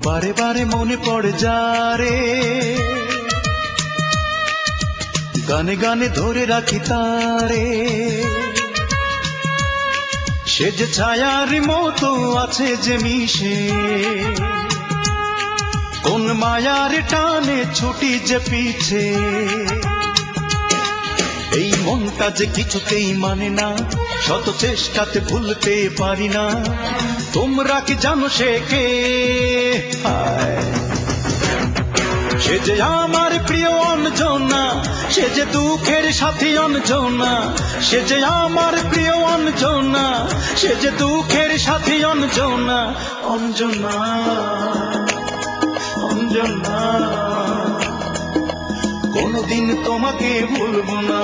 বারে বারে মনে পড়ে যারে, গানে গানে ধরে রাখি তারে। সে যে ছায়ার মতো আছে যে মিশে, কোন মায়ার টানে ছুটি যে পিছে। এই মনটা যে কিছুতেই মানে না, শত চেষ্টাতে ভুলতে পারি না। তোমরা কি জানো সে কে? সে যে আমার প্রিয় অঞ্জনা, সে যে দুঃখের সাথী অঞ্জনা। সে যে আমার প্রিয় অঞ্জনা, সে যে দুঃখের সাথী অঞ্জনা। অঞ্জনা অঞ্জনা, কোনদিন তোমাকে ভুলবো না।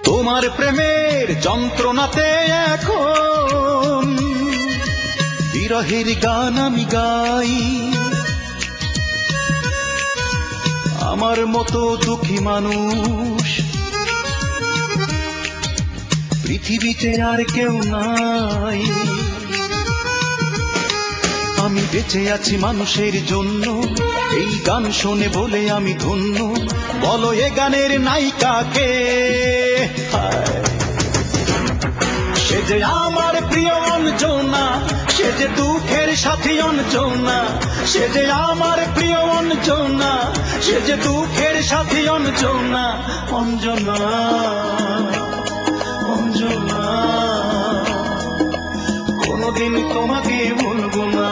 তোমার প্রেমের যন্ত্রণাতে এখন বিরহের গান আমি গাই। আমার মতো দুঃখী মানুষ পৃথিবীতে আর কেউ নাই। আমি বেঁচে আছি মানুষের জন্য, এই গান শুনে বলে আমি ধন্য। বলো এ গানের নায়িকা কে? সে যে আমার প্রিয় অঞ্জনা, সে যে দুঃখের সাথী অঞ্জনা। সে যে আমার প্রিয় অঞ্জনা, সে যে দুঃখের সাথী অঞ্জনা। অঞ্জনা অঞ্জনা, কোনদিন তোমাকে ভুলবো না।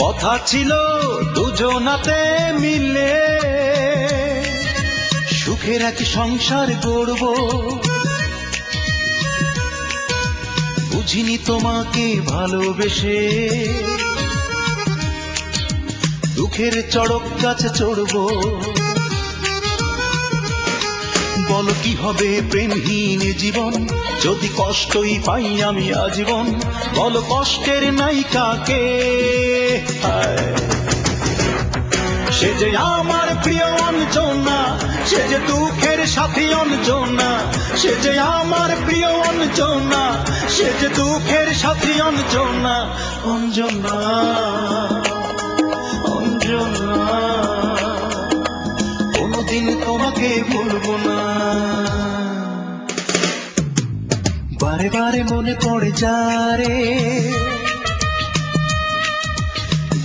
কথা ছিল দুজনাতে মিলে সুখের এক সংসার গড়ব। বুঝিনি তোমাকে ভালোবেসে দুঃখের চড়ক গাছে চড়ব। বলো কি হবে প্রেমহীন জীবন, যদি কষ্টই পাই আমি আজীবন। বলো কষ্টের নায়িকা কে? সে যে আমার প্রিয় অঞ্জনা, সে যে দুঃখের সাথী অঞ্জনা। সে যে আমার প্রিয় অঞ্জনা, সে যে দুঃখের সাথী অঞ্জনা। অঞ্জনা অঞ্জনা, কোনদিন তোমাকে ভুলবো না। বারে বারে মনে পড়ে যারে,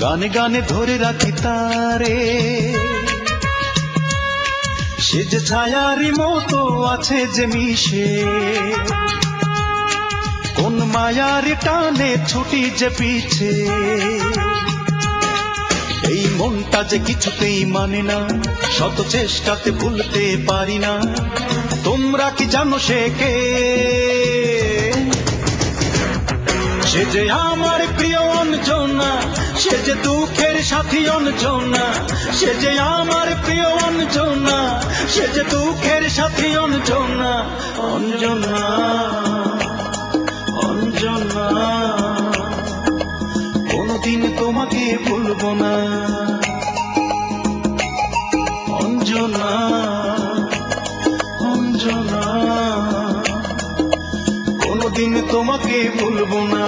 গানে গানে ধরে রাখি তারে। সে যে ছায়ারি মতো আছে যে মিশে, কোন মায়ার টানে ছুটি যে পিছে। এই মনটা যে কিছুতেই মানে না, শত চেষ্টাতে ভুলতে পারি না। তোমরা কি জানো সে কে? সে যে আমার প্রিয় অঞ্জনা, সে যে দুঃখের সাথী অঞ্জনা। সে যে আমার প্রিয় অঞ্জনা, সে যে দুঃখের সাথী অঞ্জনা। অঞ্জনা অঞ্জনা, কোনদিন তোমাকে ভুলবো না। অঞ্জনা অঞ্জনা, কোনদিন তোমাকে ভুলবো না।